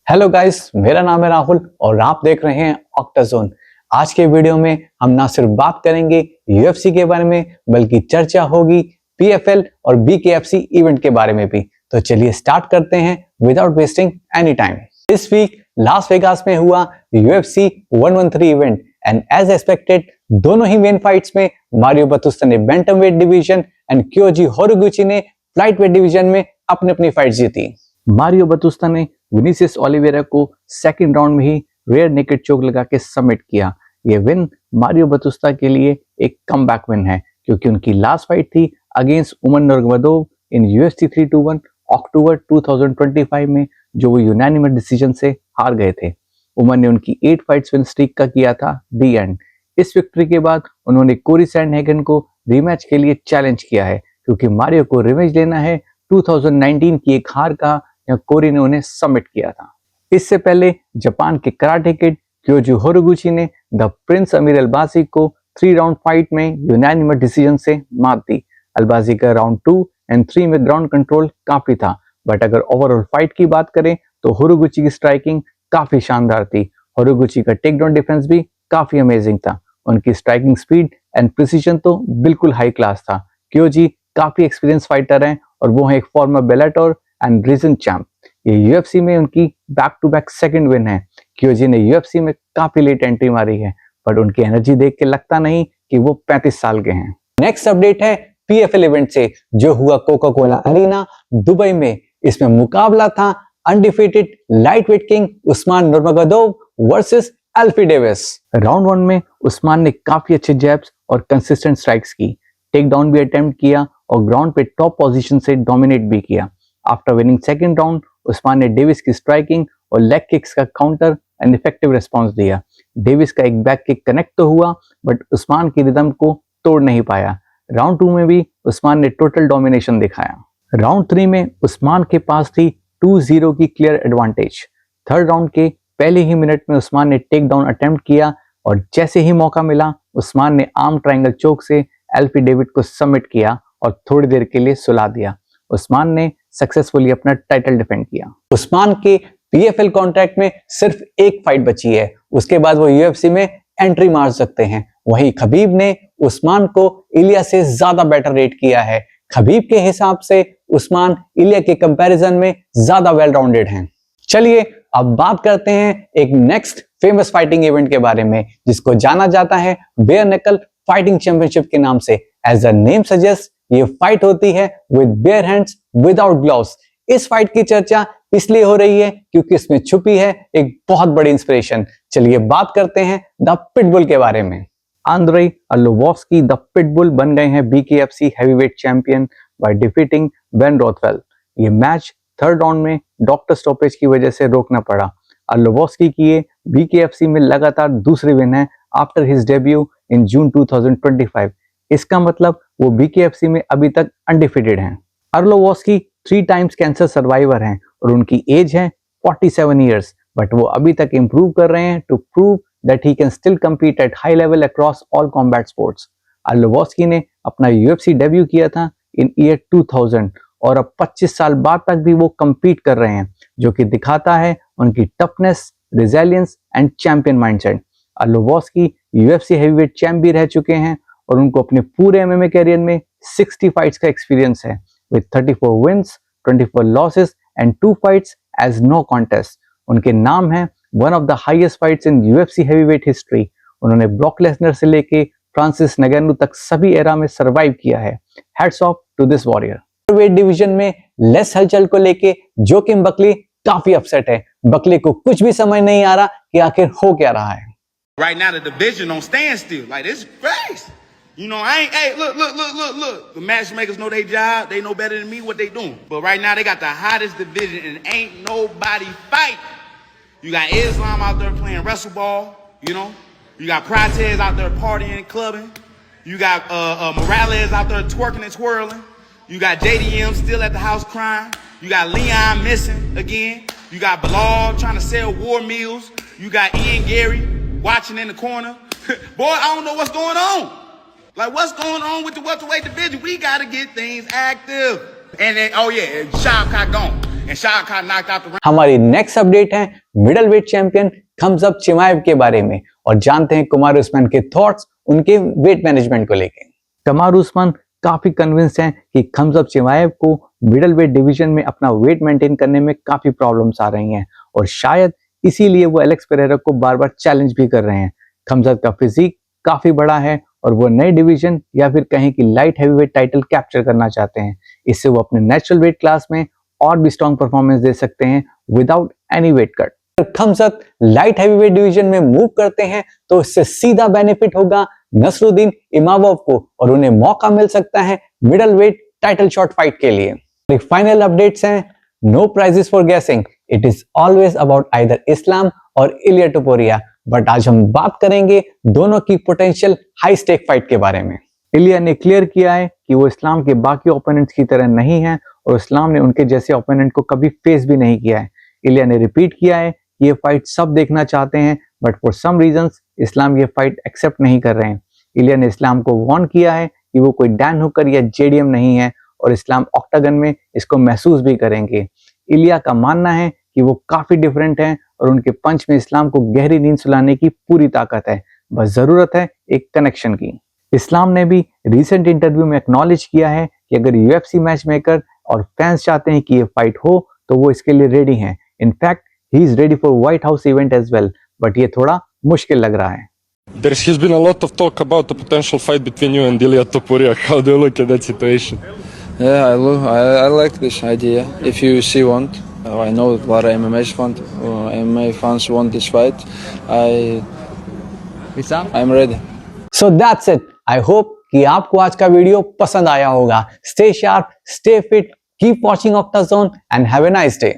Hello guys, मेरा नाम है राहुल और आप देख रहे हैं ऑक्टाजोन। आज के वीडियो में हम ना सिर्फ बात करेंगे यूएफसी के बारे में, बल्कि चर्चा होगी पीएफएल और बीकेएफसी इवेंट के बारे में भी। तो चलिए स्टार्ट करते हैं विदाउट वेस्टिंग एनी टाइम। इस वीक लास वेगास में हुआ UFC 113 event and as expected दोनों ही मेन फाइट्स में मारियो बतुस्ता ने bantamweight division and Kyoji Horiguchi ने फ्लाइटवेट डिवीजन में अपनी अपनी फाइट जीती। मारियो बतुस्ता ने विनीसियस ओलिवेरा को सेकंड राउंड में ही रेयर नेकेड चोक लगा के सबमिट किया। ये विन मारियो बतुस्ता के लिए एक कमबैक विन है, क्योंकि उनकी लास्ट फाइट थी अगेंस्ट उमर नर्गमदोव इन यूएफसी 321 अक्टूबर 2025 में, जो वो यूनानिमस डिसीजन से हार गए थे। उमर ने उनकी 8 फाइट्स विन स्ट्रीक का किया था दी एंड। इस विक्ट्री के बाद उन्होंने कोरी सैंडहैगन को रीमैच के लिए चैलेंज किया है, क्योंकि मारियो को रिवेंज लेना है 2019 की एक हार का, या कोरी ने उन्हें सबमिट किया था। इससे पहले जापान के कराटे किड क्योजी होरोगुची ने द प्रिंस अमीर अलबाजी को 3 राउंड फाइट में यूनानिमस डिसीजन से मात दी। अलबाजी का राउंड 2 एंड 3 में ग्राउंड कंट्रोल काफी था, बट अगर ओवरऑल फाइट की बात करें तो होरोगुची की स्ट्राइकिंग काफी शानदार थी। होरोगुची का टेक डाउन डिफेंस भी काफी अमेजिंग था। उनकी स्ट्राइकिंग स्पीड एंड प्रिसीजन तो बिल्कुल हाई क्लास था। क्योजी काफी एक्सपीरियंस फाइटर हैं और वो है एक former Bellator and Rizin champ. ये यूएफसी में उनकी back to back second win है। क्योजी ने यूएफसी में काफी लेट एंट्री मारी है, बट उनकी एनर्जी देख के लगता नहीं कि वो 35 साल के हैं। नेक्स्ट अपडेट है पीएफएल इवेंट से, जो हुआ कोका कोला अरीना दुबई में। इसमें मुकाबला था undefeated lightweight king Usman Nurmagomedov versus Alfie Davis. Round 1 में उस्मान ने काफी अच्छे जैब्स और कंसिस्टेंट स्ट्राइक्स की, टेक डाउन भी अटेम्प्ट किया और ग्राउंड पे टॉप पोजीशन से डोमिनेट भी किया। After winning second round Usman ने डेविस की स्ट्राइकिंग और लेग किक्स का काउंटर एंड इफेक्टिव रिस्पांस दिया। डेविस का एक बैक किक कनेक्ट तो हुआ, बट उस्मान की रिदम को तोड़ नहीं पाया। राउंड 2 में भी उस्मान ने टोटल डोमिनेशन दिखाया। राउंड 3 में उस्मान के पास थी 2-0 की क्लियर एडवांटेज। थर्ड राउंड के पहले ही मिनट में उस्मान ने टेक डाउन अटेम्प्ट किया और जैसे ही मौका मिला उस्मान ने आर्म ट्रायंगल चोक से एल्फी डेविड को सबमिट किया और थोड़ी देर के लिए सुला दिया। उस्मान ने सक्सेसफुली अपना टाइटल डिफेंड किया। उस्मान के पीएफएल कॉन्ट्रैक्ट में सिर्फ एक फाइट बची है, उसके बाद वो यूएफसी में एंट्री मार सकते हैं। वहीं खबीब ने उस्मान को इलिया से ज्यादा बेटर रेट किया है। खबीब के हिसाब से उस्मान इलिया के कंपैरिजन में ज्यादा वेल राउंडेड हैं। चलिए अब बात करते हैं एक नेक्स्ट फेमस फाइटिंग इवेंट के बारे में, जिसको जाना जाता है बेयर नकल फाइटिंग चैंपियनशिप के नाम से। एज द नेम सजेस्ट, ये फाइट होती है with bare hands without gloves. इस फाइट की चर्चा इसलिए हो रही है क्योंकि इसमें छुपी है एक बहुत बड़ी इंस्पिरेशन। चलिए बात करते हैं द पिटबुल के बारे में। आंद्रेई अर्लोवस्की द पिटबुल बन गए हैं BKFC heavyweight champion by defeating Ben Rothwell. ये मैच थर्ड राउंड में डॉक्टर स्टॉपेज की वजह से रोकना पड़ा। अर्लोवस्की की ये बीकेएफसी में लगातार दूसरी विन है आफ्टर हिज डेब्यू इन जून 2025। इसका मतलब वो बीकेएफसी में अभी तक अनडिफीटेड हैं। अर्लोवस्की 3 टाइम्स कैंसर सर्वाइवर हैं और उनकी एज है 47 इयर्स, बट वो अभी तक इंप्रूव कर रहे हैं to prove that he can still compete at high level across all combat sports. Arlovski ने अपना यूएफसी डेब्यू किया था इन ईयर 2000 और अब 25 साल बाद तक भी वो कम्पीट कर रहे हैं, जो कि दिखाता है उनकी toughness, resilience and champion mindset. Arlovski UFC heavyweight champ भी रह चुके हैं और उनको अपने पूरे एमएमए कैरियर में 60 फाइट्स का एक्सपीरियंस है, with 34 wins, 24 losses and 2 fights as no contest. उनके नाम है one of the highest fights in UFC heavyweight history. उन्होंने ब्रॉक लेसनर से लेके फ्रांसिस नगैनो तक सभी एरा में सर्वाइव किया है। Hats off to this warrior. Weight division में लेस हलचल को लेके जोकिम बकली काफी अपसेट है। बकली को कुछ भी समझ नहीं आ रहा कि आखिर हो क्या रहा है। Right now the division on standstill. Like, it's crazy. You know, hey, look. The matchmakers know their job. They know better than me what they doing. But right now they got the hottest division and ain't nobody fighting. You got Islam out there playing wrestle ball, you know. You got Protez out there partying and clubbing. You got Morales out there twerking and twirling. You got JDM still at the house crying. You got Leon missing again. You got Bilal trying to sell war meals. You got Ian Gary watching in the corner. Boy, I don't know what's going on. Like, what's going on with the welterweight division? We got to get things active. And then, oh yeah, Shavkat gone. and Shah Khan knocked out the round. हमारी next update है middle wait champion खमजब चिमाएव के बारे में और जानते हैं कमार उस्मान के thoughts उनके वेट मैनेजमेंट को लेकर। कमार उस्मान काफी कन्विंस्ड हैं कि खमजब चिमाएव को मिडल वेट डिवीजन में अपना वेट मेंटेन करने में काफी प्रॉब्लम्स आ रही हैं और शायद इसीलिए वो एलेक्स पेरेरा को बार बार चैलेंज भी कर रहे हैं। खमजब का फिजिक काफी बड़ा है और वो नए डिवीजन या फिर कहें कि लाइट हैवीवेट टाइटल कैप्चर करना चाहते हैं। इससे वो अपने नेचुरल वेट क्लास में और भी स्ट्रॉन्ग परफॉर्मेंस दे सकते हैं without any weight cut. Khamzat light heavyweight division में मूव करते हैं तो इससे सीधा बेनिफिट होगा नसरुद्दीन इमामोव को और उन्हें मौका मिल सकता है middleweight title shot fight के लिए। फाइनल अपडेट्स हैं, no prizes for guessing, it is always about either Islam और इलिया टोपुरिया, बट आज हम बात करेंगे दोनों की पोटेंशियल हाई स्टेक फाइट के बारे में। इलिया ने क्लियर किया है कि वो इस्लाम के बाकी ओपोनेंट्स की तरह नहीं है और इस्लाम ने उनके जैसे ओपोनेंट को कभी फेस भी नहीं किया है। इलिया ने रिपीट किया है कि ये फाइट सब देखना चाहते हैं बट फॉर सम रीजंस इस्लाम ये फाइट एक्सेप्ट नहीं कर रहे हैं। इलिया ने इस्लाम को वार्न किया है कि वो कोई डैन हुकर या जेडीएम नहीं है और इस्लाम ऑक्टागन में इसको महसूस भी करेंगे। इलिया का मानना है कि वो काफी डिफरेंट हैं और उनके पंच में इस्लाम को गहरी नींद सुलाने की पूरी ताकत है, बस जरूरत है एक कनेक्शन की। इस्लाम ने भी रिसेंट इंटरव्यू में एक्नॉलेज किया है कि अगर यूएफसी मैच मेकर और फैंस चाहते हैं कि ये फाइट हो तो वो इसके लिए रेडी हैं। In fact he is ready for White House event as well, but ये थोड़ा मुश्किल लग रहा है। There has been a lot of talk about a potential fight between you and Ilia Topuria. How do you look at that situation? Yeah, I like this idea. If UFC want, I know what MMA want. MMA fans want this fight. I'm ready. So that's it. I hope कि आपको आज का video पसंद आया होगा। Stay sharp, stay fit, keep watching Octazone and have a nice day.